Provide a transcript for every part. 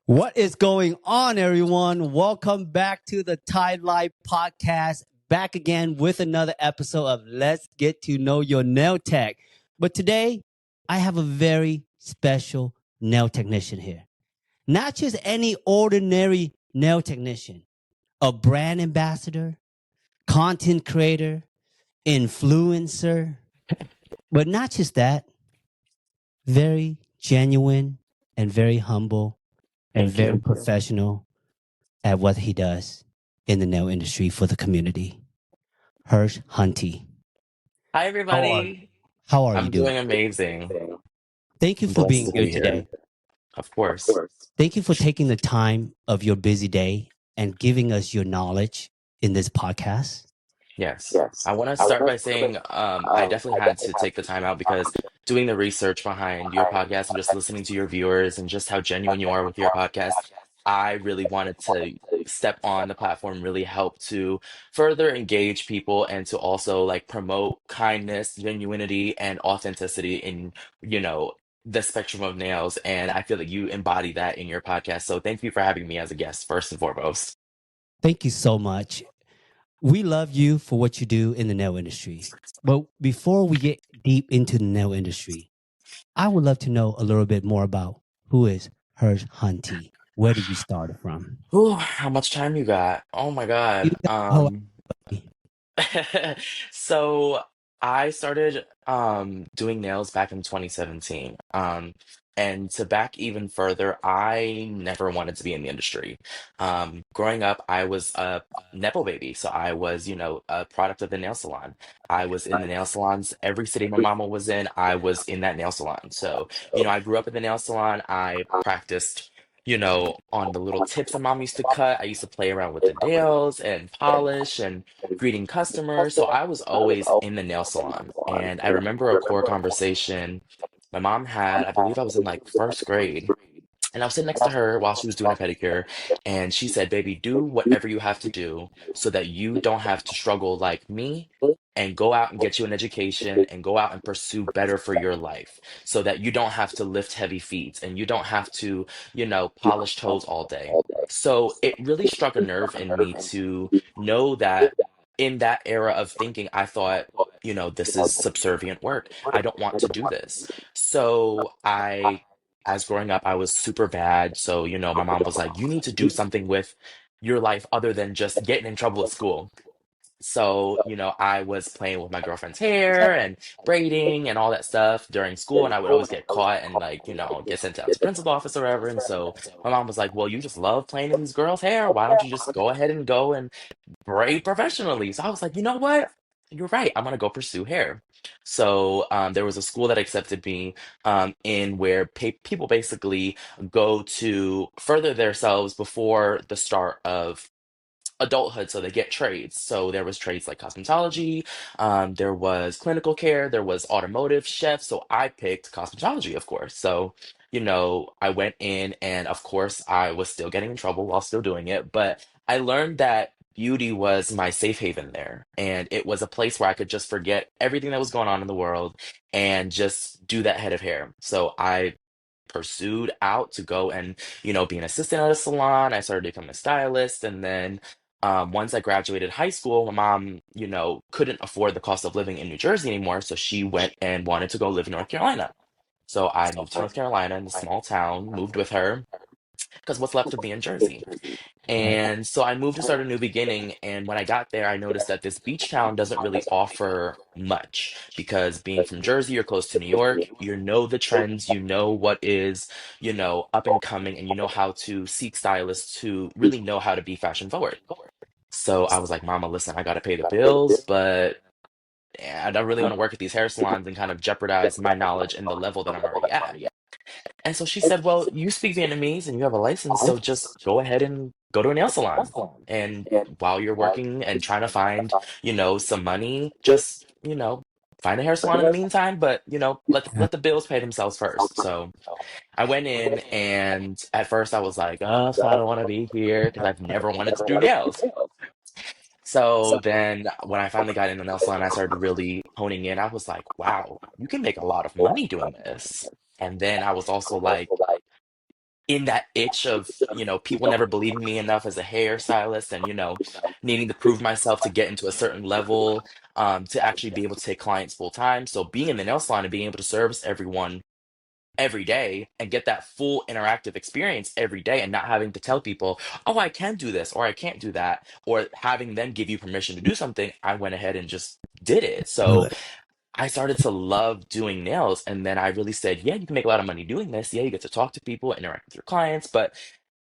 What is going on, everyone? Welcome back to the Thai Lyfe Podcast. Back again with another episode of Let's Get to Know Your Nailtech. But today, I have a very special nail technician here. Not just any ordinary nail technician, a brand ambassador, content creator, influencer, but not just that, very genuine and very humble and Thank very you. professional at what he does in the nail industry for the community. Hirsch Hunty. Hi, How are, everybody. how are you I'm doing? doing amazing. Thank you I'm for blessed being to here be today. here. Of course. Thank you for taking the time of your busy day and giving us your knowledge in this podcast. Yes. I want to start by saying I definitely had to take the time out because doing the research behind your podcast and just listening to your viewers and just how genuine you are with your podcast, I really wanted to step on the platform, really help to further engage people and to also like promote kindness, genuinity, and authenticity in, you know, the spectrum of nails. And I feel that you embody that in your podcast. So thank you for having me as a guest, first and foremost. Thank you so much. We love you for what you do in the nail industry. But before we get deep into the nail industry, I would love to know a little bit more about who is Hirsch Hunty. Where did you start it from? Ooh, how much time you got? Oh my You God. got a whole So I started doing nails back in 2017. And to back even further, I never wanted to be in the industry. Growing up, I was a Nepo baby. So I was, a product of the nail salon. I was in the nail salons. Every city my mama was in, I was in that nail salon. So, I grew up in the nail salon. I practiced on the little tips that mom used to cut. I used to play around with the nails and polish and greeting customers. So I was always in the nail salon. And I remember a core conversation my mom had, I believe I was in like first grade. And I was sitting next to her while she was doing a pedicure. And she said, "Baby, do whatever you have to do so that you don't have to struggle like me and go out and get you an education and go out and pursue better for your life so that you don't have to lift heavy feet and you don't have to, polish toes all day." So it really struck a nerve in me to know that in that era of thinking, I thought, this is subservient work. I don't want to do this. So as growing up, I was super bad. So, my mom was like, you need to do something with your life other than just getting in trouble at school. So, I was playing with my girlfriend's hair and braiding and all that stuff during school, and I would always get caught and like, get sent out to principal office or whatever. And so my mom was like, "Well, you just love playing in these girls' hair. Why don't you just go ahead and go and braid professionally?" So I was like, you know what? You're right. I'm gonna go pursue hair. So there was a school that accepted me in where people basically go to further themselves before the start of adulthood, so they get trades. So there was trades like cosmetology, there was clinical care, there was automotive chef. So I picked cosmetology, of course. So I went in, and of course I was still getting in trouble while still doing it, but I learned that beauty was my safe haven there, and it was a place where I could just forget everything that was going on in the world and just do that head of hair. So I pursued out to go and be an assistant at a salon. I started becoming a stylist, and then once I graduated high school, my mom couldn't afford the cost of living in New Jersey anymore, so she went and wanted to go live in North Carolina. So I moved to North Carolina in a small town, moved with her because what's left of me in Jersey. right. And so I moved to start a new beginning. And when I got there, I noticed that this beach town doesn't really offer much because being from Jersey, you're close to New York, you know the trends, you know what is, up and coming, and you know how to seek stylists who really know how to be fashion forward. So I was like, "Mama, listen, I got to pay the bills, but I don't really want to work at these hair salons and kind of jeopardize my knowledge and the level that I'm already at." And so she said, "Well, you speak Vietnamese and you have a license, so just go ahead and go to a nail salon. And while you're working and trying to find, some money, just, find a hair salon in the meantime, but, let the bills pay themselves first." So I went in, and at first I was like, "Oh, so I don't want to be here because I've never wanted to do nails." So then when I finally got in the nail salon, I started really honing in. I was like, wow, you can make a lot of money doing this. And then I was also like, in that itch of, people never believing me enough as a hairstylist and, needing to prove myself to get into a certain level, to actually be able to take clients full time. So being in the nail salon and being able to service everyone every day and get that full interactive experience every day and not having to tell people, oh, I can do this or I can't do that, or having them give you permission to do something, I went ahead and just did it. So Good. I started to love doing nails. And then I really said, yeah, you can make a lot of money doing this. Yeah, you get to talk to people, interact with your clients. But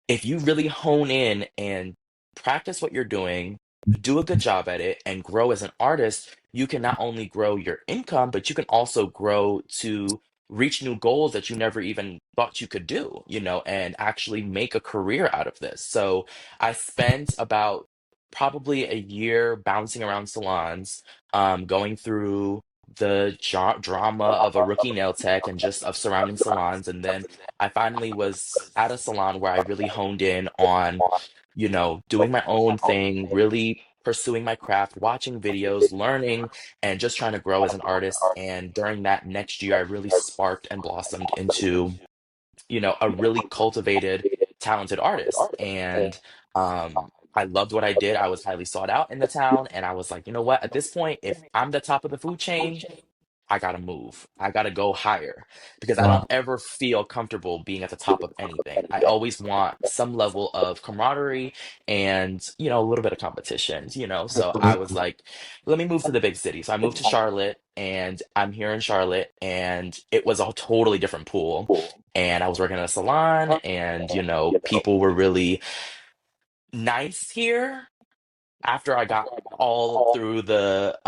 if you really hone in and practice what you're doing, do a good job at it, and grow as an artist, you can not only grow your income, but you can also grow to reach new goals that you never even thought you could do, and actually make a career out of this. So I spent about probably a year bouncing around salons, going through the drama of a rookie nail tech and just of surrounding salons. And then I finally was at a salon where I really honed in on, doing my own thing, really pursuing my craft, watching videos, learning, and just trying to grow as an artist. And during that next year, I really sparked and blossomed into, a really cultivated, talented artist. And I loved what I did. I was highly sought out in the town. And I was like, you know what? At this point, if I'm the top of the food chain, I gotta move. I gotta go higher because I don't Wow. ever feel comfortable being at the top of anything. I always want some level of camaraderie and, a little bit of competition, So I was Absolutely. like, let me move to the big city. So I moved to Charlotte, and I'm here in Charlotte, and it was a totally different pool. And I was working at a salon, and, people were really nice here after I got all through the,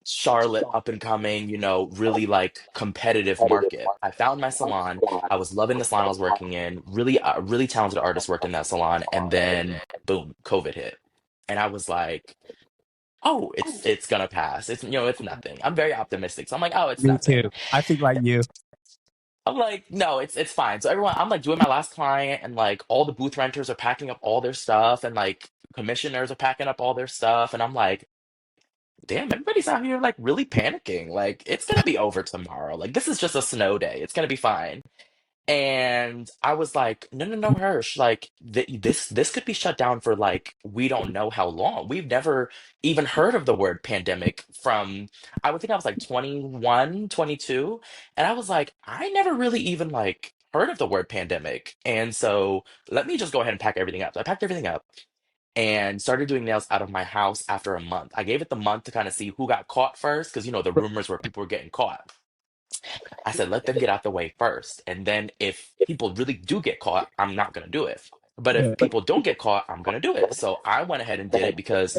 Charlotte up and coming, really like competitive market. I found my salon. I was loving the salon I was working in. Really, really talented artists worked in that salon, and then boom, COVID hit, and I was like, oh, it's gonna pass. It's nothing. I'm very optimistic, so I'm like, oh, it's Me too. nothing. I think like you. I'm like, no, it's fine. So everyone, I'm like doing my last client, and like all the booth renters are packing up all their stuff, and like commissioners are packing up all their stuff, and I'm like, damn, everybody's out here like really panicking. Like, it's gonna be over tomorrow. Like, this is just a snow day. It's gonna be fine. And I was like, no, no, no, Hirsch. Like, this could be shut down for like we don't know how long. We've never even heard of the word pandemic from, I would think I was like 21, 22, and I was like, I never really even like heard of the word pandemic. And so let me just go ahead and pack everything up. So I packed everything up and started doing nails out of my house after a month. I gave it the month to kind of see who got caught first, because the rumors were people were getting caught. I said, let them get out the way first. And then if people really do get caught, I'm not going to do it. But if people don't get caught, I'm going to do it. So I went ahead and did it because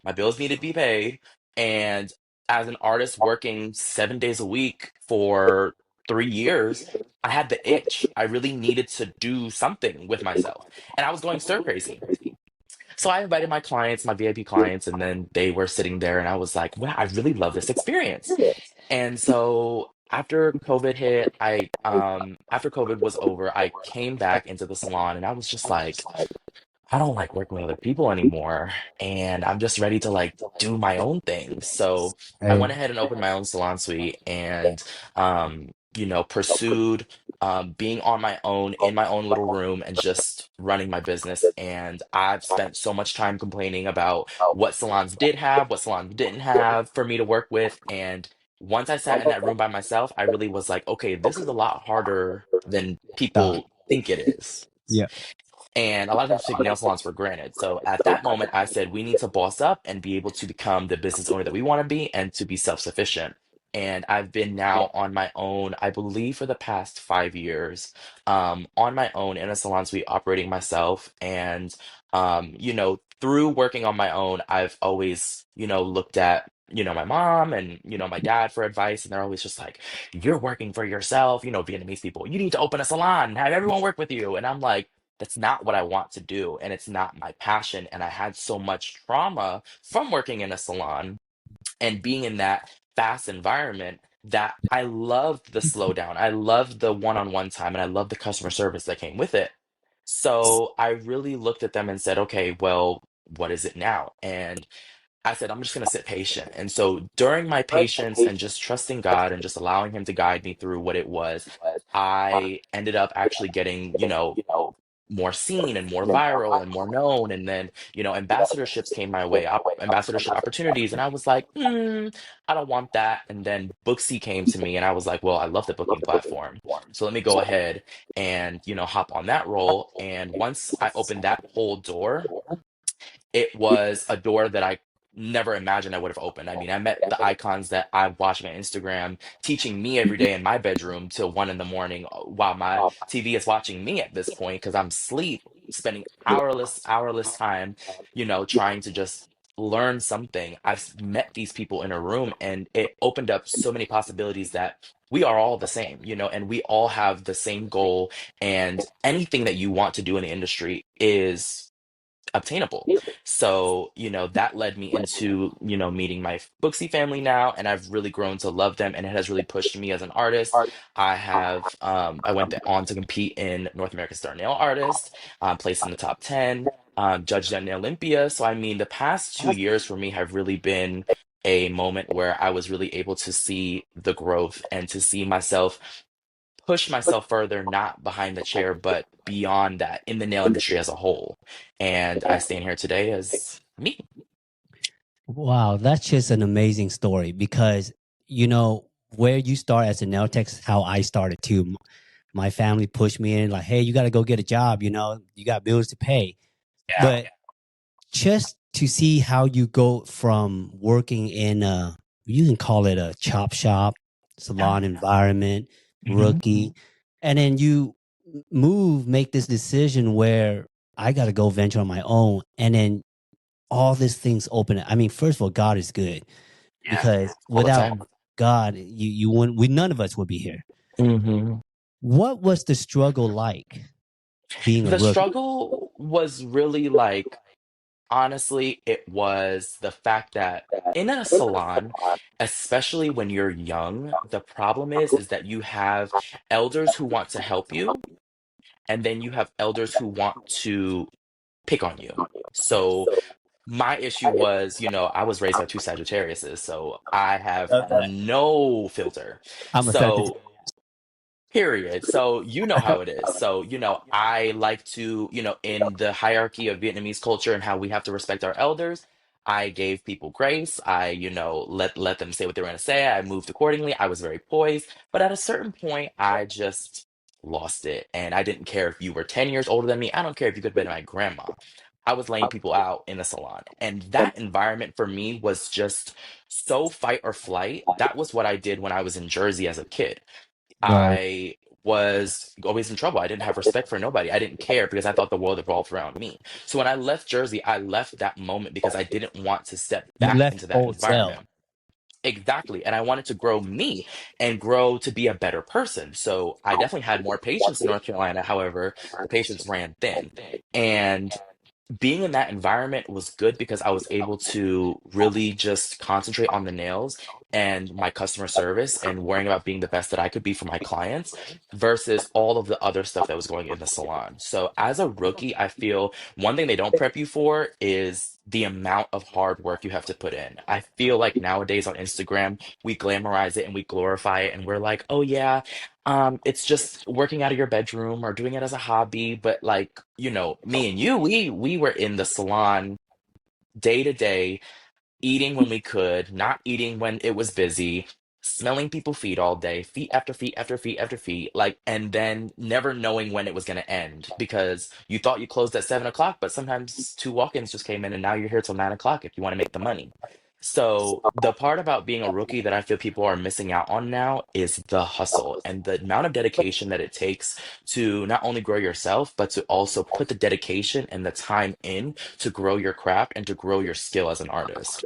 my bills needed to be paid. And as an artist working 7 days a week for 3 years, I had the itch. I really needed to do something with myself. And I was going stir crazy. So I invited my clients, my VIP clients, and then they were sitting there, and I was like, wow, I really love this experience. And so after COVID hit, after COVID was over, I came back into the salon, and I was just like, I don't like working with other people anymore, and I'm just ready to like do my own thing. So I Hey, went ahead and opened my own salon suite, and pursued being on my own in my own little room and just running my business. And I've spent so much time complaining about what salons did have, what salons didn't have for me to work with. And once I sat in that room by myself, I really was like, okay, this is a lot harder than stop. people think it is. Yeah. And a lot of people take nail salons for granted. So at that moment, I said, we need to boss up and be able to become the business owner that we want to be and to be self-sufficient. And I've been now on my own, I believe for the past 5 years, on my own in a salon suite, operating myself. And, through working on my own, I've always, looked at, my mom and, my dad for advice. And they're always just like, you're working for yourself, Vietnamese people, you need to open a salon and have everyone work with you. And I'm like, that's not what I want to do, and it's not my passion. And I had so much trauma from working in a salon and being in that fast environment that I loved the slowdown. I loved the one-on-one time, and I loved the customer service that came with it. So I really looked at them and said, okay, well, what is it now? And I said, I'm just going to sit patient. And so during my patience and just trusting God and just allowing Him to guide me through what it was, I ended up actually getting, more seen and more viral and more known. And then, ambassadorships came my way, ambassadorship opportunities. And I was like, I don't want that. And then Booksy came to me and I was like, well, I love the booking platform. So let me go ahead and, hop on that role. And once I opened that whole door, it was a door that I never imagined I would have opened. I mean, I met the icons that I'm watching on Instagram, teaching me every day in my bedroom till 1 in the morning, while my TV is watching me at this point because I'm asleep, spending hourless time, trying to just learn something. Met these people in a room, and it opened up so many possibilities that we are all the same, and we all have the same goal. And anything that you want to do in the industry is obtainable. So, that led me into, meeting my Booksy family now, and I've really grown to love them, and it has really pushed me as an artist. I went on to compete in North American Star Nail Artist, placed in the top 10, judged at Nail Olympia. So, I mean, the past 2 years for me have really been a moment where I was really able to see the growth and to see myself push myself further, not behind the chair, but beyond that in the nail industry as a whole. And I stand here today as me. Wow, that's just an amazing story because, where you start as a nail tech is how I started too. My family pushed me in like, hey, you got to go get a job, you got bills to pay. Yeah. But just to see how you go from working in you can call it a chop shop, Yeah. salon environment, Hmm. rookie, and then you make this decision where I got to go venture on my own. And then all these things open. I mean, first of all, God is good Yeah. because All the without time. God, you wouldn't, none of us would be here. Hmm. What was the struggle like being a The rookie? struggle was really like, honestly, it was the fact that in a salon, especially when you're young, the problem is that you have elders who want to help you, and then you have elders who want to pick on you. So my issue was, I was raised by two Sagittariuses, so I have Love that. no filter. I'm a Sagittarius. So period. So you know how it is. So, I like to, in the hierarchy of Vietnamese culture and how we have to respect our elders, I gave people grace. I, let them say what they were going to say. I moved accordingly. I was very poised. But at a certain point, I just lost it. And I didn't care if you were 10 years older than me. I don't care if you could have been my grandma. I was laying people out in a salon. And that environment for me was just so fight or flight. That was what I did when I was in Jersey as a kid. Right. I was always in trouble. I didn't have respect for nobody. I didn't care because I thought the world revolved around me. So when I left Jersey, I left that moment because I didn't want to step You back left into your that old self. environment. Exactly. And I wanted to grow me and grow to be a better person. So I definitely had more patience in North Carolina. However, the patience ran thin. And being in that environment was good because I was able to really just concentrate on the nails and my customer service and worrying about being the best that I could be for my clients versus all of the other stuff that was going in the salon. So as a rookie, I feel one thing they don't prep you for is the amount of hard work you have to put in. I feel like nowadays on Instagram, we glamorize it and we glorify it and we're like, oh yeah, it's just working out of your bedroom or doing it as a hobby. But like, me and you, we were in the salon day to day, eating when we could, not eating when it was busy, smelling people feet all day, feet after feet after feet after feet, like, and then never knowing when it was gonna end because you thought you closed at 7 o'clock, but sometimes two walk-ins just came in and now you're here till 9 o'clock if you want to make the money. So the part about being a rookie that I feel people are missing out on now is the hustle and the amount of dedication that it takes to not only grow yourself, but to also put the dedication and the time in to grow your craft and to grow your skill as an artist.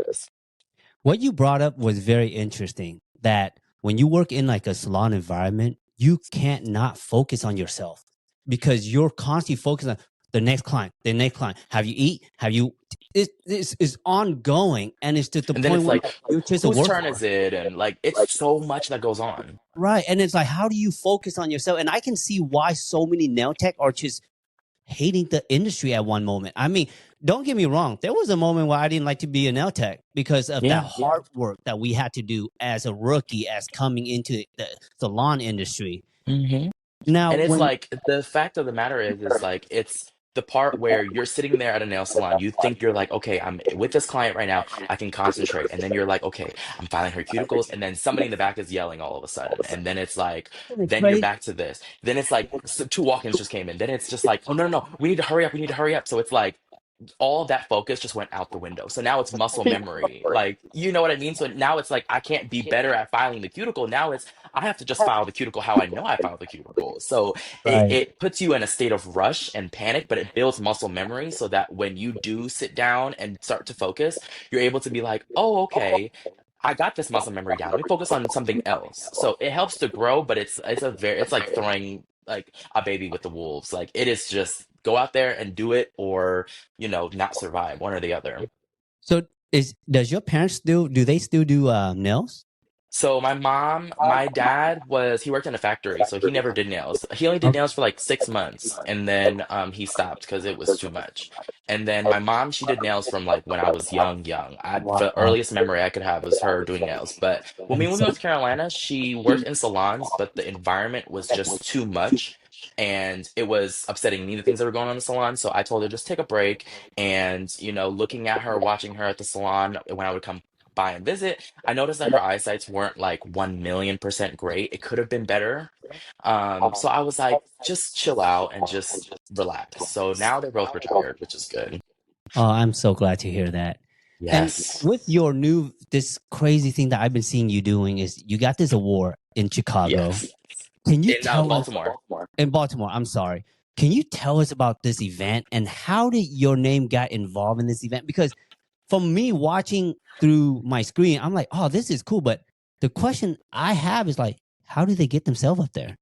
What you brought up was very interesting that when you work in like a salon environment, you can't not focus on yourself because you're constantly focused on the next client, the next client. Have you eat? Have you? This is ongoing, and it's to the And then point it's where like, you're just a whose turn is workhorse. it? And like, it's so much that goes on. Right. And it's like, how do you focus on yourself? And I can see why so many nail tech are just hating the industry at one moment. I mean, don't get me wrong. There was a moment where I didn't like to be a nail tech because of that Yeah. hard work that we had to do as a rookie, as coming into the salon industry. Hmm. Now, And it's when like the fact of the matter is like it's the part where you're sitting there at a nail salon. You think you're like, okay, I'm with this client right now. I can concentrate. And then you're like, okay, I'm filing her cuticles. And then somebody in the back is yelling all of a sudden. And then it's like, isn't it then you're crazy? back to this. Then it's like two walk-ins just came in. Then it's just like, oh no, no, no, we need to hurry up. We need to hurry up. So it's like all of that focus just went out the window. So now it's muscle memory. Like, you know what I mean? So now it's like I can't be better at filing the cuticle. Now it's I have to just file the cuticle how I know I filed the cuticle. So Right. it puts you in a state of rush and panic, but it builds muscle memory so that when you do sit down and start to focus, you're able to be like, oh, okay, I got this muscle memory down. Let me focus on something else. So it helps to grow, but it's like throwing like a baby with the wolves. Like it is just go out there and do it or, not survive, one or the other. So does your parents still do they still do nails? So my dad he worked in a factory, so he never did nails. He only did nails for like 6 months, and then he stopped because it was too much. And then my mom, she did nails from like when I was young, young. The Wow. earliest memory I could have was her doing nails. But when we That's moved to so North Carolina, she worked in salons, but the environment was just too much. And it was upsetting me, the things that were going on in the salon. So I told her just take a break. And, looking at her, watching her at the salon when I would come by and visit, I noticed that her eyesights weren't like 1,000,000% great. It could have been better. So I was like, just chill out and just relax. So now they're both retired, which is good. Oh, I'm so glad to hear that. And Yes. with your this crazy thing that I've been seeing you doing is you got this award in Chicago. Yes. Can you In tell us Baltimore. in Baltimore? I'm sorry. Can you tell us about this event and how did your name get involved in this event? Because for me watching through my screen, I'm like, oh, this is cool. But the question I have is like, how do they get themselves up there?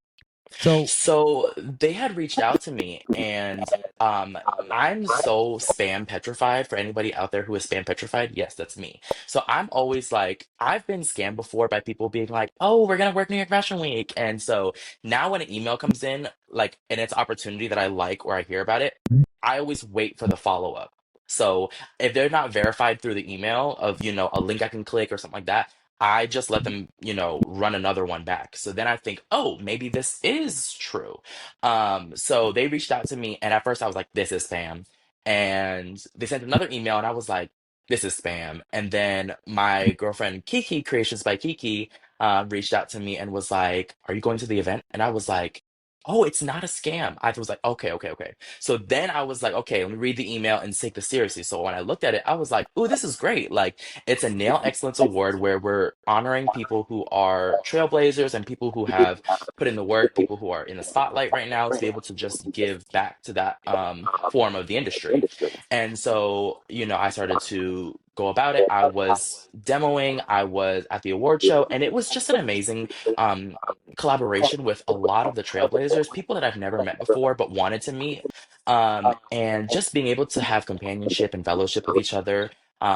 So So they had reached out to me, and um, I'm so spam petrified. For anybody out there who is spam petrified, yes, that's me. So I'm always like, I've been scammed before by people being like, "Oh, we're gonna work New York Fashion Week," and so now when an email comes in, like, and it's opportunity that I like or I hear about it, I always wait for the follow up. So if they're not verified through the email of, a link I can click or something like that, I just let them, run another one back. So then I think, oh, maybe this is true. So they reached out to me, and at first I was like, this is spam. And they sent another email, and I was like, this is spam. And then my girlfriend Kiki, Creations by Kiki, reached out to me and was like, are you going to the event? And I was like, oh, it's not a scam. I was like, okay, okay, okay. So then I was like, okay, let me read the email and take this seriously. So when I looked at it, I was like, oh, this is great. Like, it's a Nail Excellence Award where we're honoring people who are trailblazers and people who have put in the work, people who are in the spotlight right now to be able to just give back to that form of the industry. And so, I started to go about it. I was demoing, I was at the award show, and it was just an amazing um, collaboration with a lot of the trailblazers, people that I've never met before but wanted to meet. And just being able to have companionship and fellowship with each other,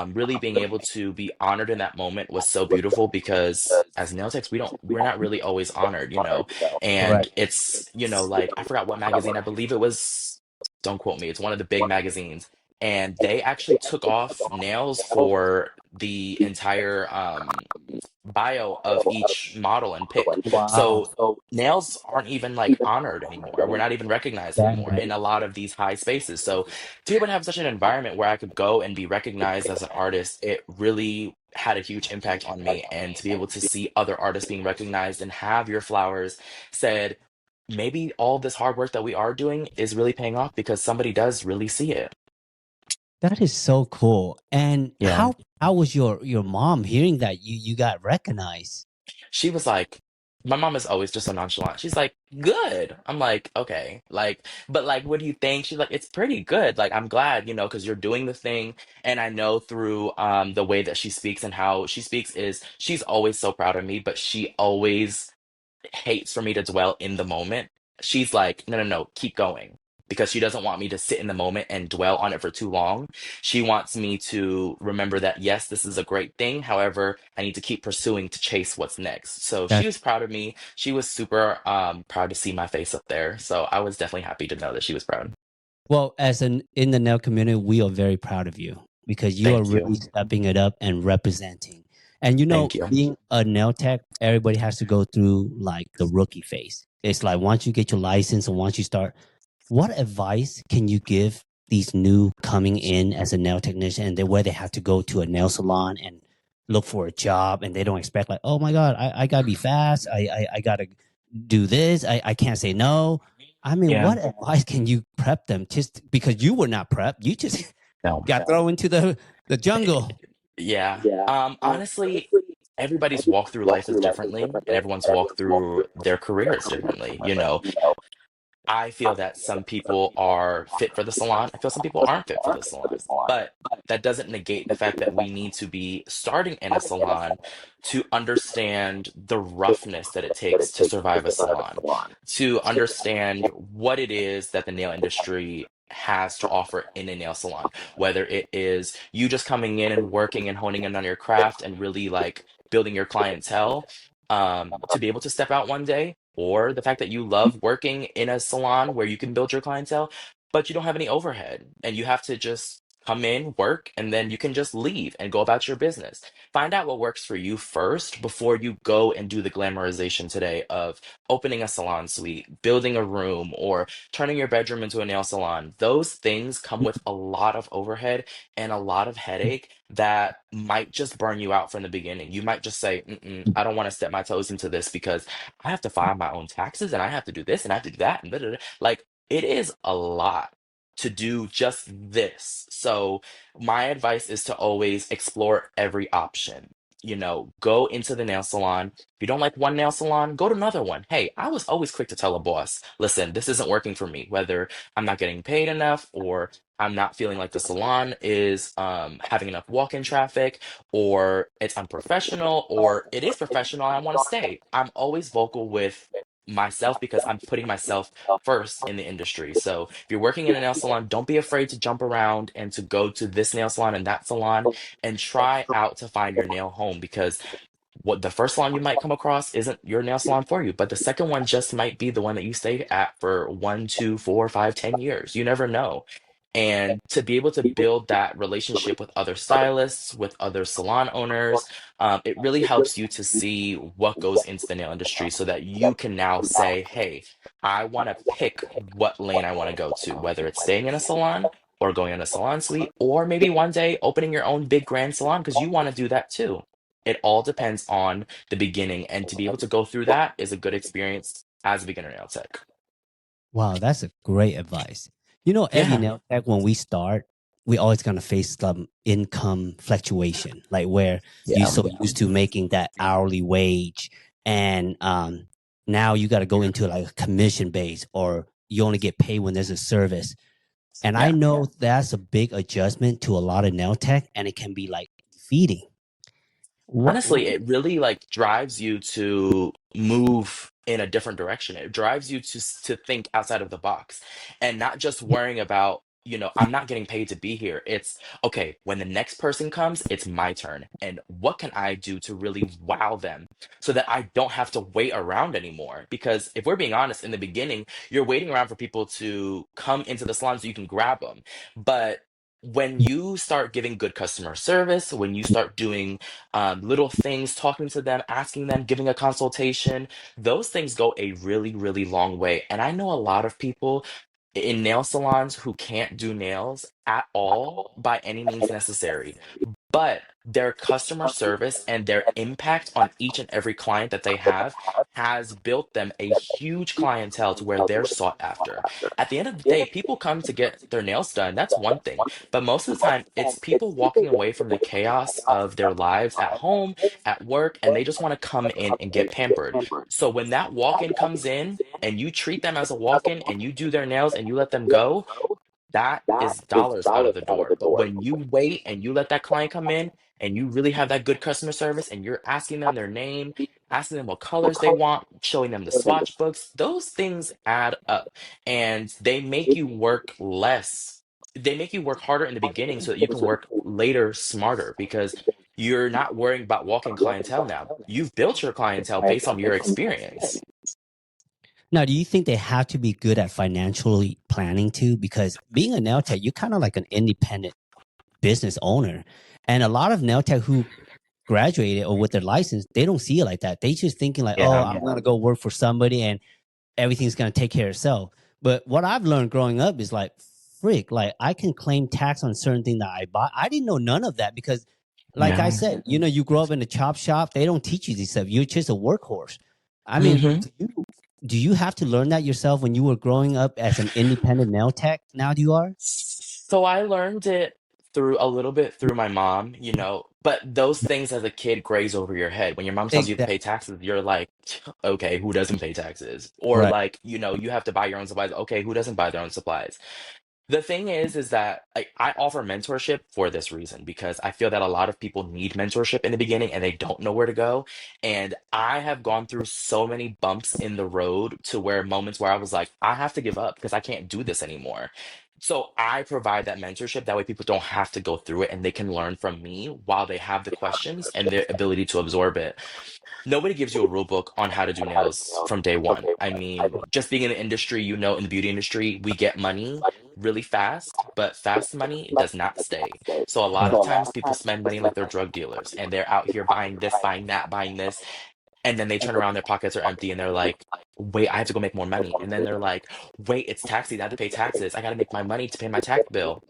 really being able to be honored in that moment was so beautiful because as nail techs, we're not really always honored, and correct. it's, like I forgot what magazine, I believe it was, don't quote me, it's one of the big magazines. And they actually took off nails for the entire bio of each model and pick. Wow. So nails aren't even like honored anymore. We're not even recognized anymore in a lot of these high spaces. So to be able to have such an environment where I could go and be recognized as an artist, it really had a huge impact on me. And to be able to see other artists being recognized and have your flowers said, maybe all this hard work that we are doing is really paying off because somebody does really see it. That is so cool. And Yeah. how was your mom hearing that you got recognized? She was like, my mom is always just so nonchalant. She's like, good. I'm like, okay. Like, but like, what do you think? She's like, it's pretty good. Like, I'm glad, because you're doing the thing. And I know through the way that she speaks and how she speaks is she's always so proud of me, but she always hates for me to dwell in the moment. She's like, no, no, no, keep going. Because she doesn't want me to sit in the moment and dwell on it for too long. She wants me to remember that, yes, this is a great thing. However, I need to keep pursuing to chase what's next. So she That was proud of me. She was super proud to see my face up there. So I was definitely happy to know that she was proud. Well, as an in the nail community, we are very proud of you because you are Thank really you. stepping it up and representing. And Thank you. being a nail tech, everybody has to go through like the rookie phase. It's like once you get your license and once you start, what advice can you give these new coming in as a nail technician and where they have to go to a nail salon and look for a job and they don't expect like, oh my God, I gotta be fast. I gotta do this. I can't say no. I mean, Yeah. what advice can you prep them just because you were not prepped? You just No. got thrown into the jungle. Yeah. Honestly, everybody's walk through life is differently, and everyone's walk through their career is differently. I feel that some people are fit for the salon. I feel some people aren't fit for the salon. But that doesn't negate the fact that we need to be starting in a salon to understand the roughness that it takes to survive a salon, to understand what it is that the nail industry has to offer in a nail salon, whether it is you just coming in and working and honing in on your craft and really like building your clientele to be able to step out one day, or the fact that you love working in a salon where you can build your clientele, but you don't have any overhead and you have to just come in, work, and then you can just leave and go about your business. Find out what works for you first before you go and do the glamorization today of opening a salon suite, building a room, or turning your bedroom into a nail salon. Those things come with a lot of overhead and a lot of headache that might just burn you out from the beginning. You might just say, "Mm-mm, I don't want to step my toes into this because I have to file my own taxes and I have to do this and I have to do that and da, da, da." Like it is a lot to do just this. So my advice is to always explore every option. Go into the nail salon. If you don't like one nail salon, go to another one. Hey, I was always quick to tell a boss, listen, this isn't working for me, whether I'm not getting paid enough or I'm not feeling like the salon is having enough walk-in traffic, or it's unprofessional, or it is professional and I want to stay. I'm always vocal with myself because I'm putting myself first in the industry. So if you're working in a nail salon, don't be afraid to jump around and to go to this nail salon and that salon and try out to find your nail home, because what the first salon you might come across isn't your nail salon for you, but the second one just might be the one that you stay at for 1, 2, 4, 5, 10 years. You never know. And to be able to build that relationship with other stylists, with other salon owners, it really helps you to see what goes into the nail industry so that you can now say, hey, I want to pick what lane I want to go to, whether it's staying in a salon or going in a salon suite, or maybe one day opening your own big grand salon because you want to do that too. It all depends on the beginning, and to be able to go through that is a good experience as a beginner nail tech. Wow, that's a great advice. Every Yeah. nail tech when we start, we always gonna face some income fluctuation, like where you Yeah. so used to making that hourly wage, and now you got to go into like a commission base, or you only get paid when there's a service. And I Yeah. know that's a big adjustment to a lot of nail tech, and it can be like defeating. What? Honestly, it really like drives you to move in a different direction. It drives you to think outside of the box and not just worrying about, I'm not getting paid to be here. It's okay, when the next person comes, it's my turn. And what can I do to really wow them so that I don't have to wait around anymore? Because if we're being honest, in the beginning, you're waiting around for people to come into the salon so you can grab them. But when you start giving good customer service, when you start doing little things, talking to them, asking them, giving a consultation. Those things go a really, really long way. And I know a lot of people in nail salons who can't do nails at all by any means necessary, but their customer service and their impact on each and every client that they have has built them a huge clientele to where they're sought after. At the end of the day, people come to get their nails done. That's one thing. But most of the time, it's people walking away from the chaos of their lives at home, at work, and they just want to come in and get pampered. So when that walk in comes in and you treat them as a walk in and you do their nails and you let them go, that is dollars out of the door. But when you wait and you let that client come in and you really have that good customer service and you're asking them their name, asking them what colors they want, showing them the swatch books, those things add up and they make you work less. They make you work harder in the beginning so that you can work later smarter, because you're not worrying about walking clientele now. You've built your clientele based on your experience. Now, do you think they have to be good at financially planning too? Because being a nail tech, you're kind of like an independent business owner. And a lot of nail tech who graduated or with their license, they don't see it like that. They just thinking like, oh, Yeah. I'm gonna go work for somebody and everything's gonna take care of itself. But what I've learned growing up is like, freak, like I can claim tax on certain thing that I bought. I didn't know none of that because, like I Yeah. said, you grow up in a chop shop. They don't teach you this stuff. You're just a workhorse. I mean, Hmm. do you have to learn that yourself when you were growing up as an independent nail tech? Now you are So I learned it through a little bit through my mom, but those things as a kid graze over your head. When your mom tells you to exactly pay taxes, you're like, okay, who doesn't pay taxes? Or right. like, you have to buy your own supplies. Okay, who doesn't buy their own supplies? The thing is that I offer mentorship for this reason because I feel that a lot of people need mentorship in the beginning and they don't know where to go. And I have gone through so many bumps in the road to where moments where I was like, I have to give up because I can't do this anymore. So I provide that mentorship. That way people don't have to go through it and they can learn from me while they have the questions and their ability to absorb it. Nobody gives you a rule book on how to do nails from day one. I mean, just being in the industry, in the beauty industry, we get money really fast, but fast money does not stay. So a lot of times people spend money like they're drug dealers and they're out here buying this, buying that, buying this, and then they turn around, their pockets are empty and they're like, wait, I have to go make more money. And then they're like, wait, it's tax season, I have to pay taxes. I got to make my money to pay my tax bill.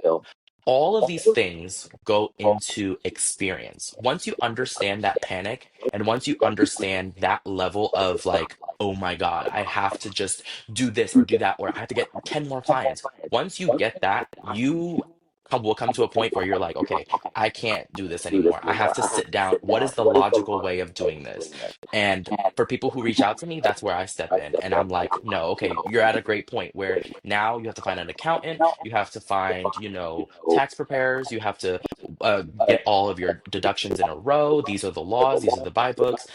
All of these things go into experience. Once you understand that panic and once you understand that level of like, oh my God, I have to just do this or do that, or I have to get 10 more clients. Once you get that, will come to a point where you're like, okay, I can't do this anymore. I have to sit down. What is the logical way of doing this? And for people who reach out to me, that's where I step in. And I'm like, no, okay, you're at a great point where now you have to find an accountant, you have to find, tax preparers, you have to get all of your deductions in a row. These are the laws, these are the buy books.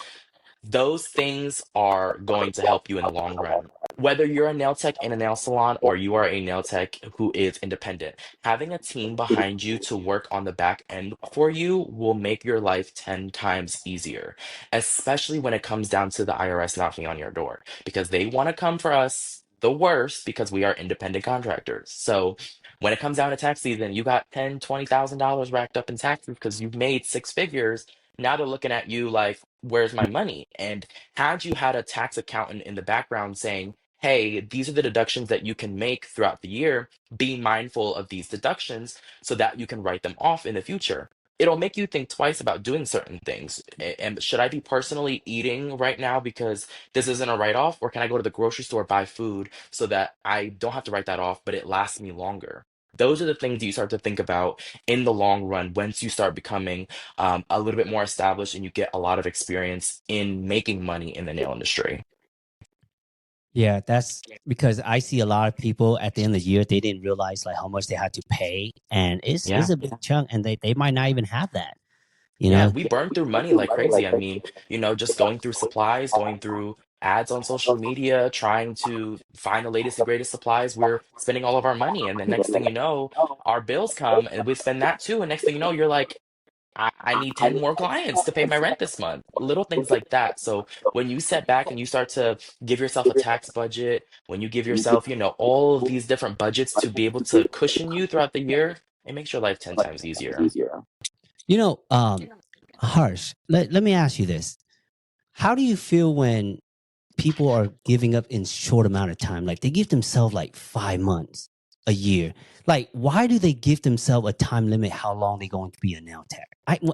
Those things are going to help you in the long run. Whether you're a nail tech in a nail salon or you are a nail tech who is independent, having a team behind you to work on the back end for you will make your life 10 times easier, especially when it comes down to the IRS knocking on your door because they want to come for us the worst because we are independent contractors. So when it comes down to tax season, you got $20,000 racked up in taxes because you've made six figures. Now they're looking at you like, where's my money? And had you had a tax accountant in the background saying, hey, these are the deductions that you can make throughout the year, be mindful of these deductions so that you can write them off in the future. It'll make you think twice about doing certain things. And should I be personally eating right now because this isn't a write off? Or can I go to the grocery store, buy food so that I don't have to write that off, but it lasts me longer? Those are the things that you start to think about in the long run once you start becoming a little bit more established and you get a lot of experience in making money in the nail industry. Yeah, that's because I see a lot of people at the end of the year, they didn't realize like how much they had to pay. And it's Yeah. a big chunk and they might not even have that, you Yeah. know? We burn through money like crazy. I mean, just going through supplies, going through ads on social media, trying to find the latest and greatest supplies. We're spending all of our money. And then next thing you know, our bills come and we spend that too. And next thing you know, you're like, I need 10 more clients to pay my rent this month. Little things like that. So when you set back and you start to give yourself a tax budget, when you give yourself, all of these different budgets to be able to cushion you throughout the year, it makes your life 10 times easier. You know, Harsh, let me ask you this. How do you feel when people are giving up in short amount of time? Like they give themselves like 5 months, a year. Like, why do they give themselves a time limit how long they're going to be a nail tech?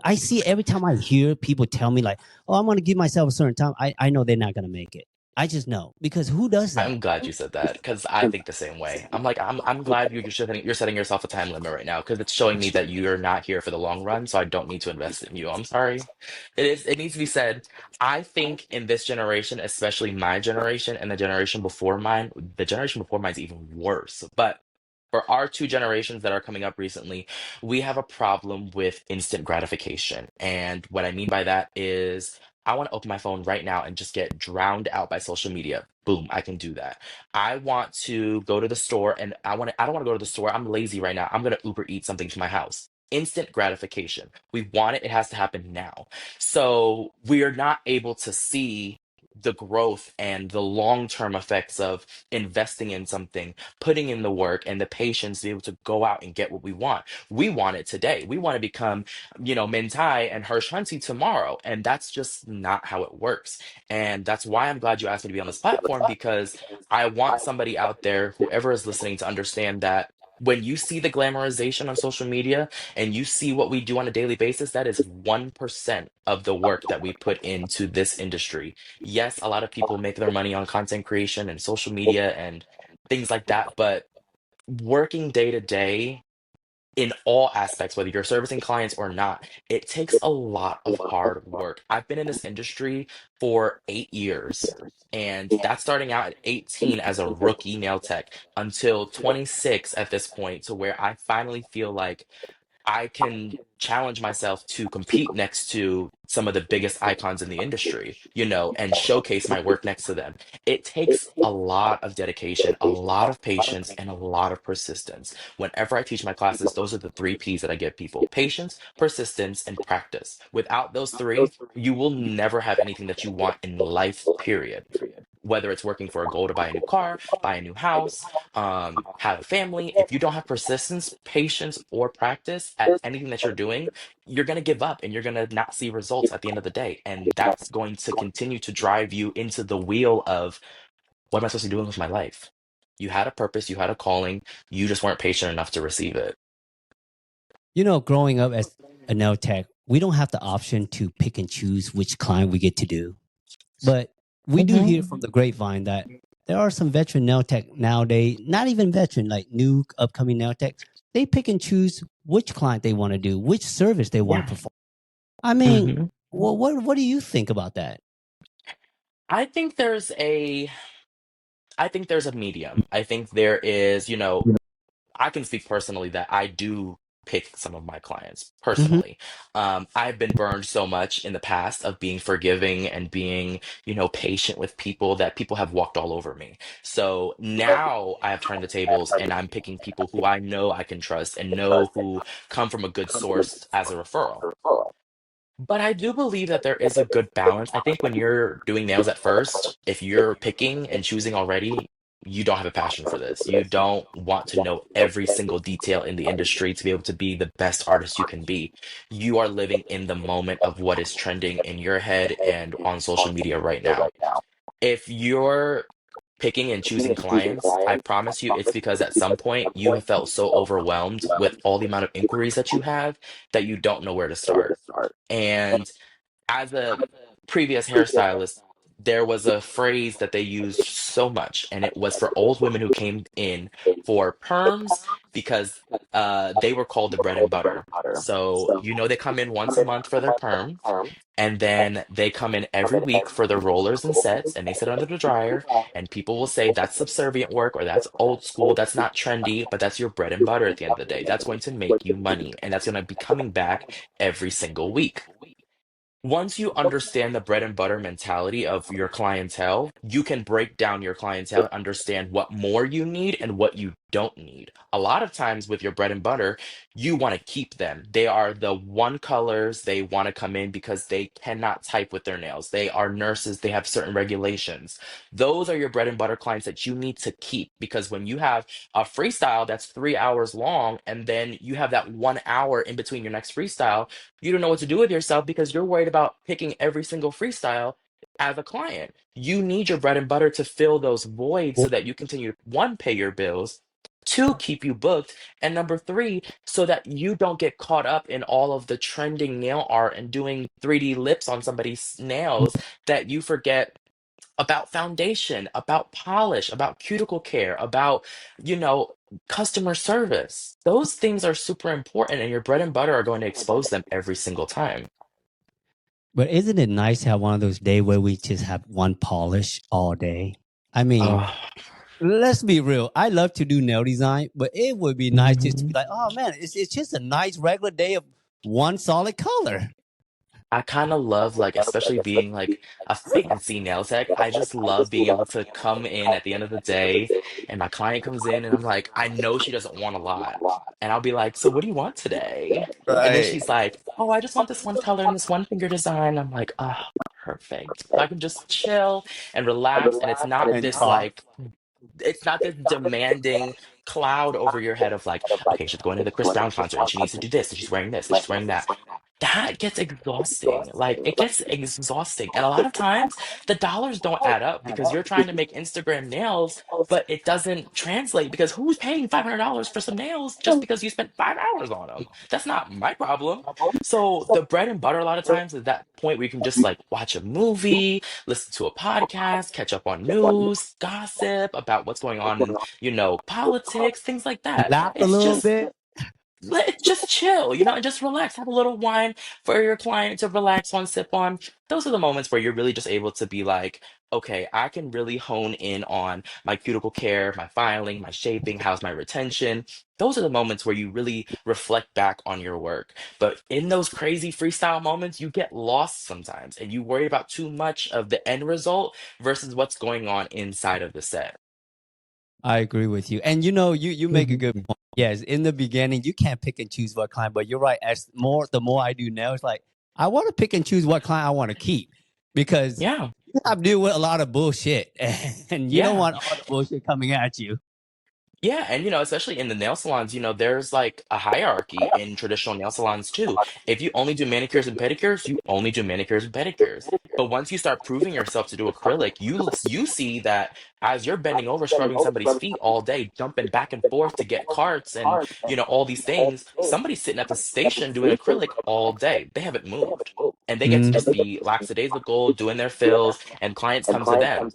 I see every time I hear people tell me like, oh, I'm going to give myself a certain time. I know they're not going to make it. I just know because who does that? I'm glad you said that because I think the same way. I'm like, I'm glad you're setting yourself a time limit right now because it's showing me that you're not here for the long run, so I don't need to invest in you. I'm sorry. It needs to be said. I think in this generation, especially my generation and the generation before mine is even worse. But for our two generations that are coming up recently, we have a problem with instant gratification. And what I mean by that is I want to open my phone right now and just get drowned out by social media. Boom, I can do that. I want to go to the store and I don't want to go to the store. I'm lazy right now. I'm going to Uber eat something to my house. Instant gratification. We want it, it has to happen now. So we're not able to see the growth and the long-term effects of investing in something, putting in the work and the patience to be able to go out and get what we want. We want it today. We want to become, Min Tai and Hirsch Hunty tomorrow. And that's just not how it works. And that's why I'm glad you asked me to be on this platform, because I want somebody out there, whoever is listening, to understand that when you see the glamorization on social media and you see what we do on a daily basis, that is 1% of the work that we put into this industry. Yes, a lot of people make their money on content creation and social media and things like that, but working day to day in all aspects, whether you're servicing clients or not, it takes a lot of hard work. I've been in this industry for 8 years, and that's starting out at 18 as a rookie nail tech until 26 at this point, to where I finally feel like I can challenge myself to compete next to some of the biggest icons in the industry, and showcase my work next to them. It takes a lot of dedication, a lot of patience, and a lot of persistence. Whenever I teach my classes, those are the three P's that I give people: patience, persistence, and practice. Without those three, you will never have anything that you want in life, period. Whether it's working for a goal to buy a new car, buy a new house, have a family, if you don't have persistence, patience, or practice at anything that you're doing, you're going to give up and you're going to not see results at the end of the day. And that's going to continue to drive you into the wheel of, what am I supposed to be doing with my life? You had a purpose, you had a calling, you just weren't patient enough to receive it. Growing up as a nail tech, we don't have the option to pick and choose which client we get to do. But we do hear from the grapevine that there are some veteran nail tech nowadays, not even veteran, like new upcoming nail techs. They pick and choose which client they want to do, which service they want to perform. I mean, hmm what do you think about that? I think there's a medium. I think there is, I can speak personally that I do pick some of my clients Mm-hmm. personally. I've been burned so much in the past of being forgiving and being, patient with people, that people have walked all over me. So now I have turned the tables and I'm picking people who I know I can trust and know who come from a good source as a referral. But I do believe that there is a good balance. I think when you're doing nails at first, if you're picking and choosing already, you don't have a passion for this. You don't want to know every single detail in the industry to be able to be the best artist you can be. You are living in the moment of what is trending in your head and on social media right now. If you're picking and choosing clients, I promise you it's because at some point you have felt so overwhelmed with all the amount of inquiries that you have that you don't know where to start. And as a previous hairstylist, there was a phrase that they used so much, and it was for old women who came in for perms, because they were called the bread and butter. So, they come in once a month for their perm, and then they come in every week for their rollers and sets, and they sit under the dryer, and people will say that's subservient work or that's old school, that's not trendy, but that's your bread and butter at the end of the day. That's going to make you money, and that's going to be coming back every single week. Once you understand the bread and butter mentality of your clientele, you can break down your clientele and understand what more you need and what you don't need. A lot of times with your bread and butter, you want to keep them. They are the one colors. They want to come in because they cannot type with their nails. They are nurses. They have certain regulations. Those are your bread and butter clients that you need to keep, because when you have a freestyle that's 3 hours long and then you have that 1 hour in between your next freestyle, you don't know what to do with yourself because you're worried about picking every single freestyle as a client. You need your bread and butter to fill those voids so that you continue to, one, pay your bills, two, keep you booked, and number three, so that you don't get caught up in all of the trending nail art and doing 3D lips on somebody's nails, that you forget about foundation, about polish, about cuticle care, about, you know, customer service. Those things are super important, and your bread and butter are going to expose them every single time. But isn't it nice to have one of those days where we just have one polish all day? I mean, Oh, let's be real. I love to do nail design, but it would be nice just to be mhm. like, oh man, it's just a nice regular day of one solid color. I kind of love, like, especially being like a fancy nail tech. I just love being able to come in at the end of the day and my client comes in and I'm like, I know she doesn't want a lot. And I'll be like, so what do you want today? And then Right. she's like, oh, I just want this one color and this one finger design. I'm like, oh. perfect. So I can just chill and relax, and it's not And this talk. like it's not this demanding cloud over your head of like, okay, she's going to the Chris Brown concert and she needs to do this and she's wearing this and she's wearing that. That gets exhausting. Like, it gets exhausting. And a lot of times the dollars don't add up because you're trying to make Instagram nails, but it doesn't translate because who's paying $500 for some nails just because you spent 5 hours on them? That's not my problem. So the bread and butter a lot of times is that point where you can just like watch a movie, listen to a podcast, catch up on news, gossip about what's going on in, politics, things like that. Laugh a It's little just bit. just chill, and just relax. Have a little wine for your client to relax on, sip on. Those are the moments where you're really just able to be like, okay, I can really hone in on my cuticle care, my filing, my shaping, how's my retention. Those are the moments where you really reflect back on your work. But in those crazy freestyle moments, you get lost sometimes and you worry about too much of the end result versus what's going on inside of the set. I agree with you. And you make a good point. Yes, in the beginning, you can't pick and choose what client, but you're right. The more I do now, it's like I want to pick and choose what client I want to keep because Yeah. you have to deal with a lot of bullshit, and you don't Yeah. want all the bullshit coming at you. Yeah, and especially in the nail salons, there's like a hierarchy in traditional nail salons too. If you only do manicures and pedicures, you only do manicures and pedicures. But once you start proving yourself to do acrylic, you see that as you're bending over scrubbing somebody's feet all day, jumping back and forth to get carts and all these things, somebody's sitting at the station doing acrylic all day. They haven't moved. And they get to just be lackadaisical, doing their fills, and clients come to them.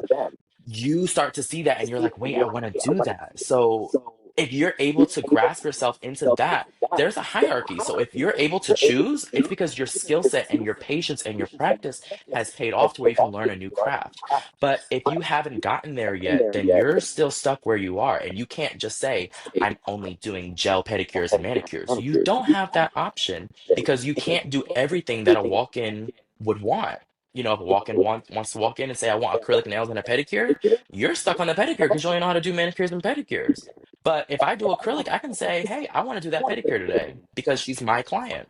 You start to see that and you're like, wait, I want to do that. So if you're able to grasp yourself into that, there's a hierarchy. So if you're able to choose, it's because your skill set and your patience and your practice has paid off to where you can learn a new craft. But if you haven't gotten there yet, then you're still stuck where you are. And you can't just say, I'm only doing gel pedicures and manicures. You don't have that option because you can't do everything that a walk-in would want. If a walk-in wants to walk in and say, I want acrylic nails and a pedicure, you're stuck on the pedicure because you only know how to do manicures and pedicures. But if I do acrylic, I can say, hey, I want to do that pedicure today because she's my client.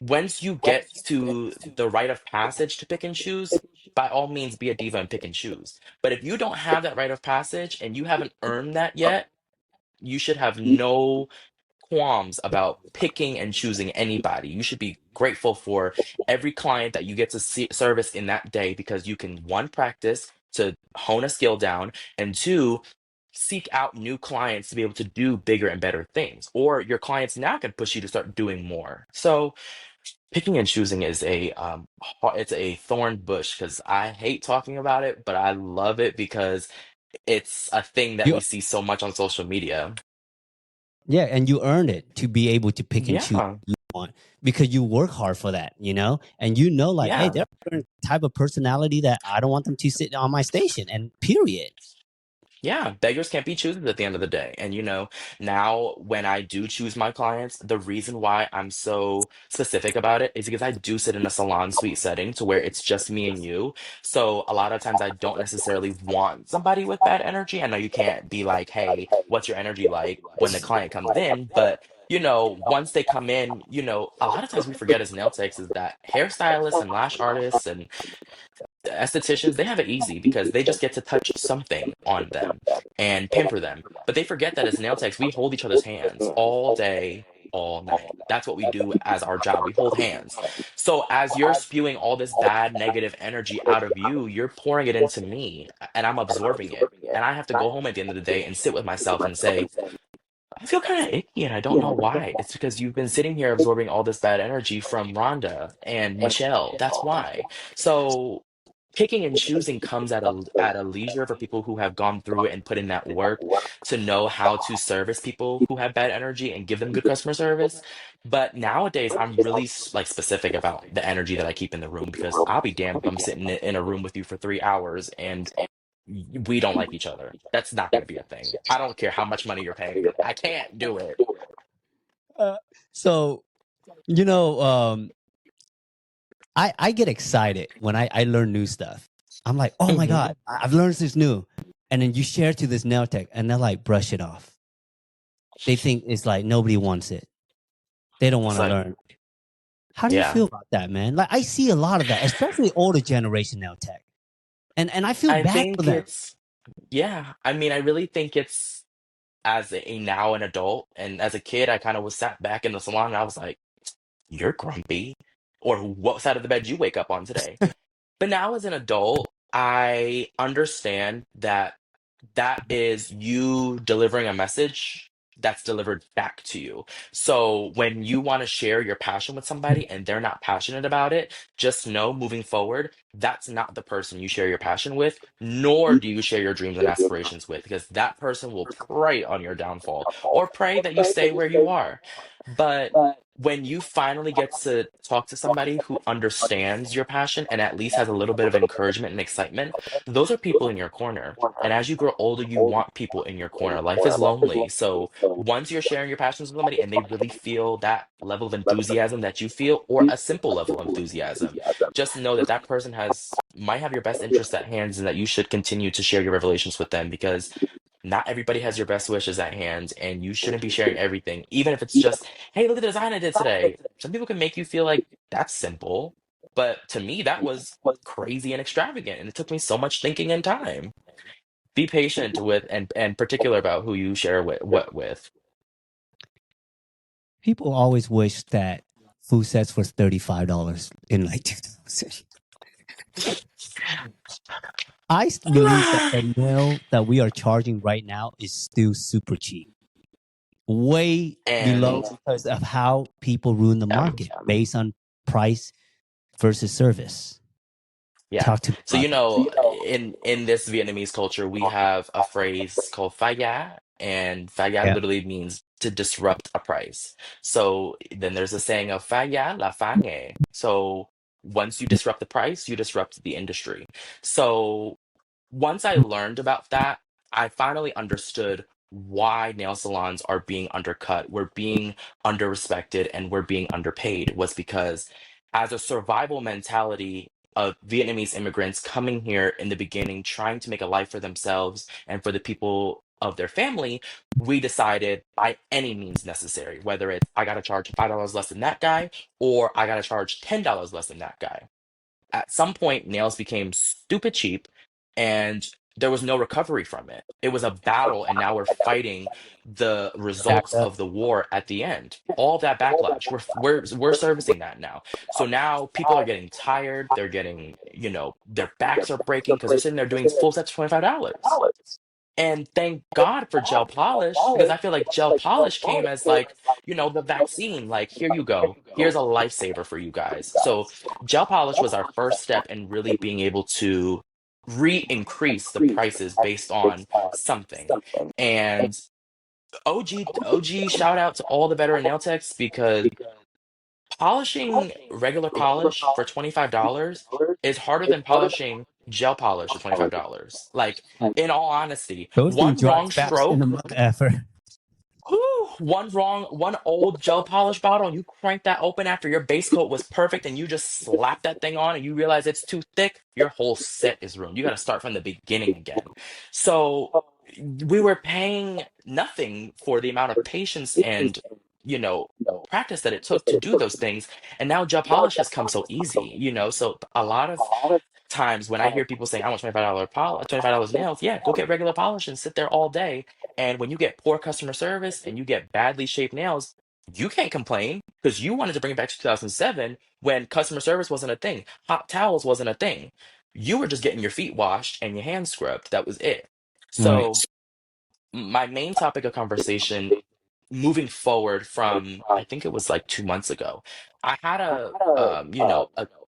Once you get to the rite of passage to pick and choose, by all means, be a diva and pick and choose. But if you don't have that rite of passage and you haven't earned that yet, you should have no qualms about picking and choosing anybody. You should be grateful for every client that you get to service in that day because you can, one, practice to hone a skill down, and two, seek out new clients to be able to do bigger and better things. Or your clients now can push you to start doing more. So picking and choosing is it's a thorn bush because I hate talking about it, but I love it because it's a thing that You we see so much on social media. Yeah, and you earned it to be able to pick and choose Yeah. what you want because you work hard for that, and like, hey, Yeah. they're a certain type of personality that I don't want them to sit on my station, and period. Yeah, beggars can't be choosers at the end of the day. And now when I do choose my clients, the reason why I'm so specific about it is because I do sit in a salon suite setting to where it's just me and you. So a lot of times I don't necessarily want somebody with bad energy. I know you can't be like, hey, what's your energy like when the client comes in? But once they come in, a lot of times we forget as nail techs is that hairstylists and lash artists and estheticians, they have it easy because they just get to touch something on them and pamper them. But they forget that as nail techs, we hold each other's hands all day, all night. That's what we do as our job. We hold hands. So as you're spewing all this bad negative energy out of you, you're pouring it into me and I'm absorbing it. And I have to go home at the end of the day and sit with myself and say, I feel kind of icky and I don't know why. It's because you've been sitting here absorbing all this bad energy from Rhonda and Michelle. That's why. So picking and choosing comes at a leisure for people who have gone through it and put in that work to know how to service people who have bad energy and give them good customer service. But nowadays, I'm really like specific about the energy that I keep in the room because I'll be damned if I'm sitting in a room with you for 3 hours and we don't like each other. That's not going to be a thing. I don't care how much money you're paying me. I can't do it. So, I get excited when I learn new stuff. I'm like, oh my Hmm. God, I've learned this new. And then you share to this nail tech and they're like, brush it off. They think it's like nobody wants it. They don't want It's to like, learn. How do you Yeah. feel about that, man? Like I see a lot of that, especially older generation now tech. And I feel I bad for think them. it's, yeah, I mean, I really think it's, as a now an adult and as a kid, I kind of was sat back in the salon and I was like, you're grumpy. Or what side of the bed you wake up on today? But now as an adult, I understand that that is you delivering a message that's delivered back to you. So when you want to share your passion with somebody and they're not passionate about it, just know moving forward, that's not the person you share your passion with, nor do you share your dreams and aspirations with, because that person will prey on your downfall or pray that you stay where you are. But when you finally get to talk to somebody who understands your passion and at least has a little bit of encouragement and excitement, those are people in your corner. And as you grow older, you want people in your corner. Life is lonely. So once you're sharing your passions with somebody and they really feel that level of enthusiasm that you feel, or a simple level of enthusiasm, just know that that person might have your best interests at hand and that you should continue to share your revelations with them because not everybody has your best wishes at hand and you shouldn't be sharing everything, even if it's just, hey, look at the design I did today. Some people can make you feel like that's simple. But to me, that was crazy and extravagant. And it took me so much thinking and time. Be patient with and particular about who you share what with. People always wish that food sets was $35 in like 2000. Believe that the nail that we are charging right now is still super cheap, way below And because of how people ruin the yeah, market based on price versus service. yeah. Talk to me So about that. in this Vietnamese culture, we have a phrase called phá giá, and phá giá Yeah. literally means to disrupt a price. So then there's a saying of phá giá là phá nghề. So once you disrupt the price, you disrupt the industry. So once I learned about that, I finally understood why nail salons are being undercut, we're being underrespected, and we're being underpaid was because as a survival mentality of Vietnamese immigrants coming here in the beginning, trying to make a life for themselves and for the people of their family, we decided by any means necessary, whether it's I gotta charge $5 less than that guy, or I gotta charge $10 less than that guy. At some point, nails became stupid cheap and there was no recovery from it. It was a battle, and now we're fighting the Back results up. of the war at the end. All that backlash, we're servicing that now. So now people are getting tired. They're getting, their backs are breaking because they're sitting there doing full sets for $25. And thank God for gel polish because I feel like gel polish came as like, the vaccine. Like, here you go. Here's a lifesaver for you guys. So, gel polish was our first step in really being able to re-increase the prices based on something. And OG shout out to all the veteran nail techs because polishing regular polish for $25 is harder than polishing gel polish for $25. Like, in all honesty, Those things one dry wrong fast in a stroke, month effort. one old gel polish bottle, and you crank that open after your base coat was perfect, and you just slap that thing on, and you realize it's too thick, your whole set is ruined. You got to start from the beginning again. So we were paying nothing for the amount of patience and you know practice that it took to do those things, and now gel polish has come so easy. So a lot of times when I hear people saying I want $25 nails, yeah, go get regular polish and sit there all day. And when you get poor customer service and you get badly shaped nails, you can't complain because you wanted to bring it back to 2007 when customer service wasn't a thing, hot towels wasn't a thing. You were just getting your feet washed and your hands scrubbed. That was it. Right. So my main topic of conversation moving forward from I think it was like 2 months ago, I had a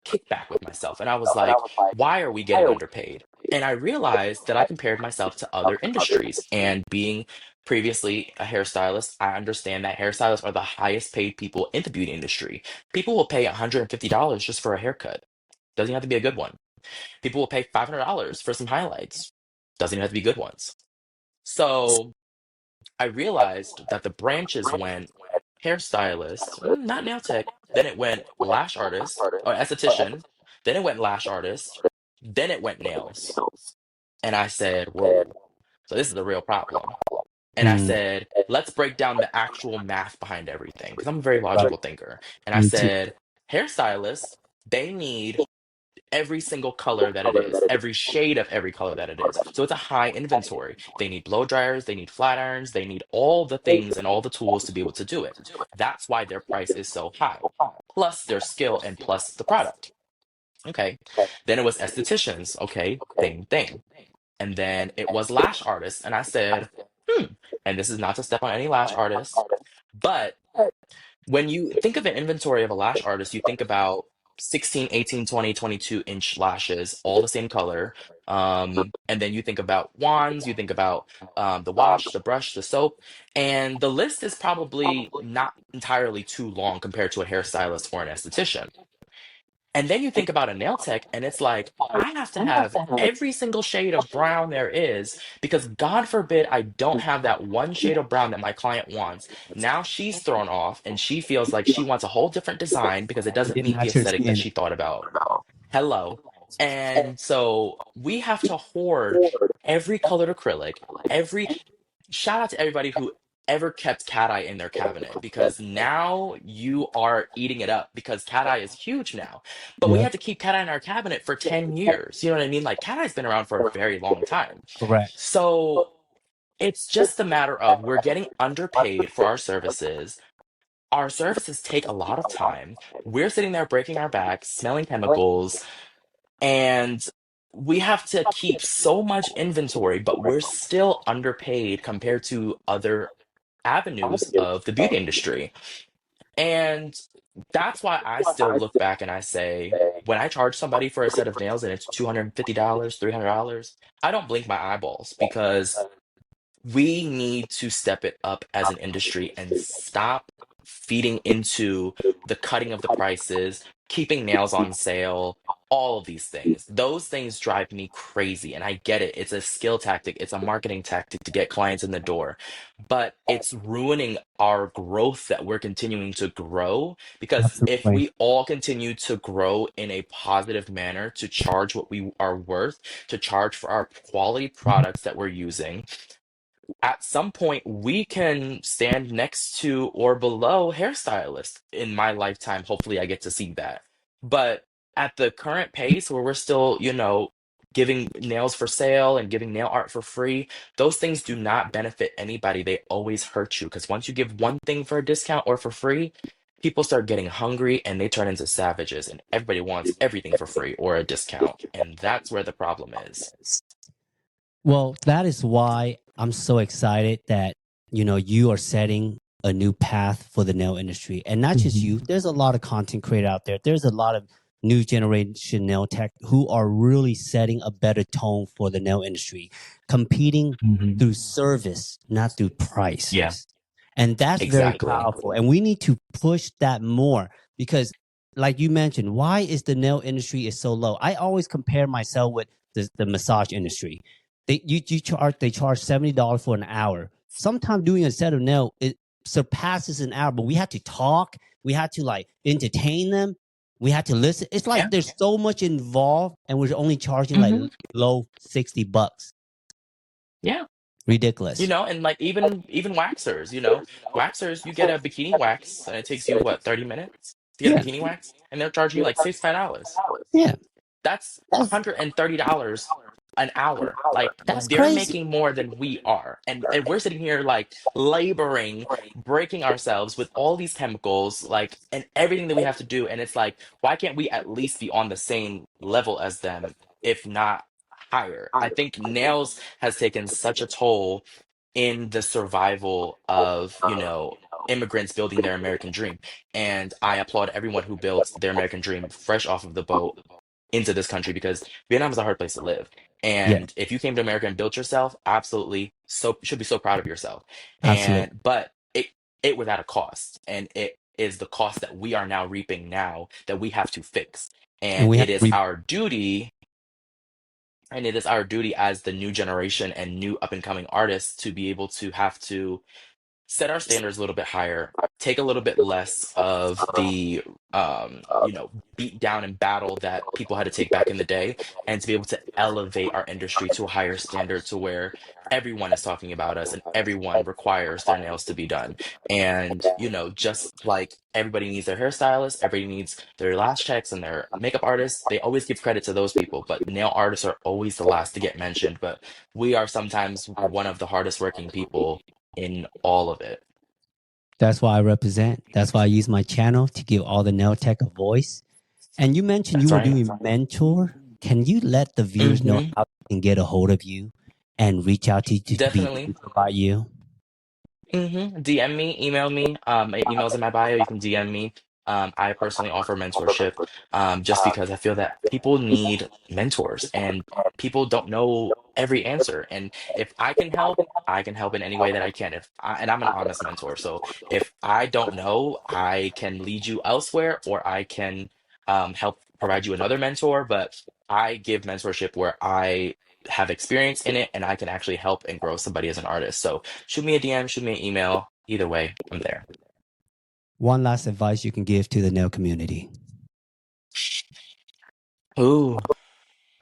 kickback with myself, and I was like, why are we getting underpaid? And I realized that I compared myself to other industries, and being previously a hairstylist, I understand that hairstylists are the highest paid people in the beauty industry. People will pay $150 just for a haircut. Doesn't have to be a good one. People will pay $500 for some highlights. Doesn't even have to be good ones. So I realized that the branches went hairstylist, not nail tech, then it went lash artist or esthetician, then it went lash artist, then it went nails. And I said, whoa, so this is the real problem. And I Mm, said, let's break down the actual math behind everything because I'm a very right. logical thinker. And I Me too. said, Hairstylists, they need every single color that it is, every shade of every color that it is. So it's a high inventory. They need blow dryers, they need flat irons, they need all the things and all the tools to be able to do it. That's why their price is so high, plus their skill and plus the product. Okay. Then it was estheticians. Okay. Same thing. And then it was lash artists. And I said, and this is not to step on any lash artists, but when you think of an inventory of a lash artist, you think about 16, 18, 20, 22-inch lashes, all the same color. And then you think about wands, you think about the wash, the brush, the soap. And the list is probably not entirely too long compared to a hairstylist or an esthetician. And then you think about a nail tech, and it's like, I have to have every single shade of brown there is because God forbid I don't have that one shade of brown that my client wants. Now she's thrown off and she feels like she wants a whole different design because it It doesn't didn't meet the match your aesthetic that skin. she thought about. Hello. And so we have to hoard every colored acrylic, every shout out to everybody who ever kept cat eye in their cabinet because now you are eating it up because cat eye is huge now. But we Yep. had to keep cat eye in our cabinet for 10 years. You know what I mean? Like cat eye's been around for a very long time. Correct. So it's just a matter of we're getting underpaid for our services. Our services take a lot of time. We're sitting there breaking our backs, smelling chemicals, and we have to keep so much inventory, but we're still underpaid compared to other avenues of the beauty industry. And that's why I still look back and I say, when I charge somebody for a set of nails and it's $250, $300, I don't blink my eyeballs because we need to step it up as an industry and stop feeding into the cutting of the prices, keeping nails on sale, all of these things. Those things drive me crazy. And I get it. It's a skill tactic, it's a marketing tactic to get clients in the door. But it's ruining our growth that we're continuing to grow. Because if Absolutely. we all continue to grow in a positive manner, to charge what we are worth, to charge for our quality products that we're using, at some point we can stand next to or below hairstylists in my lifetime. Hopefully I get to see that. But at the current pace where we're still, giving nails for sale and giving nail art for free, those things do not benefit anybody. They always hurt you because once you give one thing for a discount or for free, people start getting hungry and they turn into savages and everybody wants everything for free or a discount. And that's where the problem is. Well, that is why I'm so excited that, you are setting a new path for the nail industry. And not just you, there's a lot of content creator out there. There's a lot of new generation nail tech who are really setting a better tone for the nail industry, competing through service, not through price. Yeah, And that's very exactly. powerful. And we need to push that more because, like you mentioned, why is the nail industry is so low? I always compare myself with the massage industry. They charge $70 for an hour. Sometimes doing a set of nail, it surpasses an hour, but we have to talk. We have to like entertain them. We have to listen. It's like Yeah. there's so much involved, and we're only charging like low $60. Yeah. Ridiculous. And like even waxers, waxers, you get a bikini wax and it takes you what, 30 minutes to get a Yeah. bikini wax, and they're charging you like $65. Yeah. That's $130 an hour. Like That's they're crazy. making more than we are. And we're sitting here like laboring, breaking ourselves with all these chemicals, like and everything that we have to do. And it's like, why can't we at least be on the same level as them, if not higher? I think nails has taken such a toll in the survival of, immigrants building their American dream. And I applaud everyone who built their American dream fresh off of the boat into this country because Vietnam is a hard place to live. Yeah, And if you came to America and built yourself, absolutely so should be so proud of yourself. absolutely. But it was at a cost. And it is the cost that we are now reaping now that we have to fix. And And we have it to is our duty as the new generation and new up and coming artists to be able to have to set our standards a little bit higher, take a little bit less of the beat down and battle that people had to take back in the day, and to be able to elevate our industry to a higher standard to where everyone is talking about us and everyone requires their nails to be done. And just like everybody needs their hairstylist, everybody needs their lash techs and their makeup artists, they always give credit to those people, but nail artists are always the last to get mentioned. But we are sometimes one of the hardest working people in all of it. That's why I represent. That's why I use my channel to give all the nail tech a voice. And you mentioned you That's were right. doing mentor. Can you let the viewers know how they can get a hold of you and reach out to you to be Definitely. about you? DM me, email me. My email's in my bio. You can DM me. I personally offer mentorship, just because I feel that people need mentors and people don't know every answer. And if I can help in any way that I can. And I'm an honest mentor, so if I don't know, I can lead you elsewhere, or I can help provide you another mentor. But I give mentorship where I have experience in it and I can actually help and grow somebody as an artist. So shoot me a DM, shoot me an email. Either way, I'm there. One last advice you can give to the nail community. Ooh,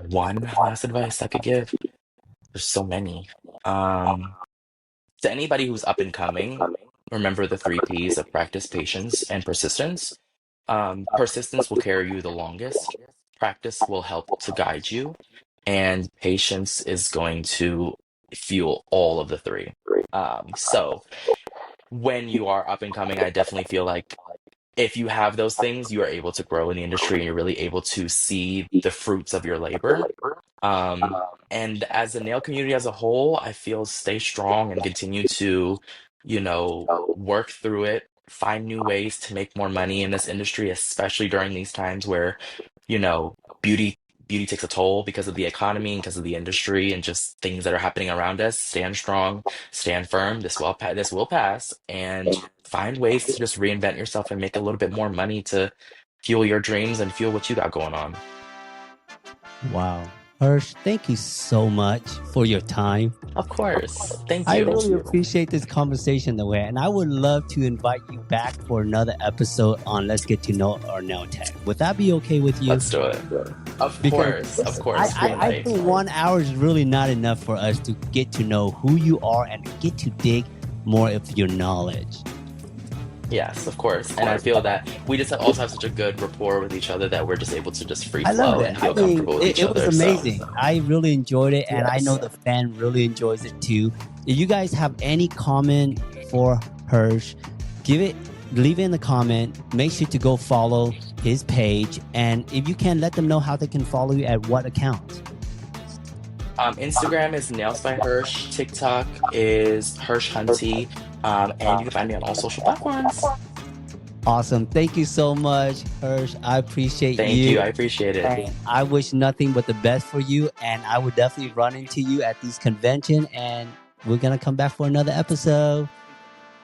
one last advice I could give. There's so many. To anybody who's up and coming, remember the three P's of practice, patience, and persistence. Persistence will carry you the longest. Practice will help to guide you, and patience is going to fuel all of the three. So when you are up and coming, I definitely feel like if you have those things, you are able to grow in the industry and you're really able to see the fruits of your labor. Um, and as the nail community as a whole, I feel stay strong and continue to, work through it, find new ways to make more money in this industry, especially during these times where, you know, beauty beauty takes a toll because of the economy and because of the industry and just things that are happening around us. Stand strong, stand firm. This will pass, and find ways to just reinvent yourself and make a little bit more money to fuel your dreams and fuel what you got going on. Wow. Hirsch, thank you so much for your time. Of course. Thank I you. really appreciate this conversation, the way, and I would love to invite you back for another episode on Let's Get to Know Our Nailtech. Would that be okay with you? Let's do it. Of course. I think 1 hour is really not enough for us to get to know who you are and get to dig more of your knowledge. Yes, of course. And I feel that we just also have such a good rapport with each other that we're just able to just free flow and feel comfortable with each other. It was amazing. So. I really enjoyed it, and I know the fan really enjoys it too. If you guys have any comment for Hirsch, leave it in the comment. Make sure to go follow his page, and if you can, let them know how they can follow you at what account. Instagram is nailsbyhirsch. TikTok is Hirsch Hunty. And you can find me on all social platforms. Awesome. Thank you so much, Hirsch. I appreciate you. Thank you. I appreciate it. And I wish nothing but the best for you. And I would definitely run into you at these convention. And we're going to come back for another episode.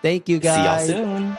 Thank you, guys. See y'all soon.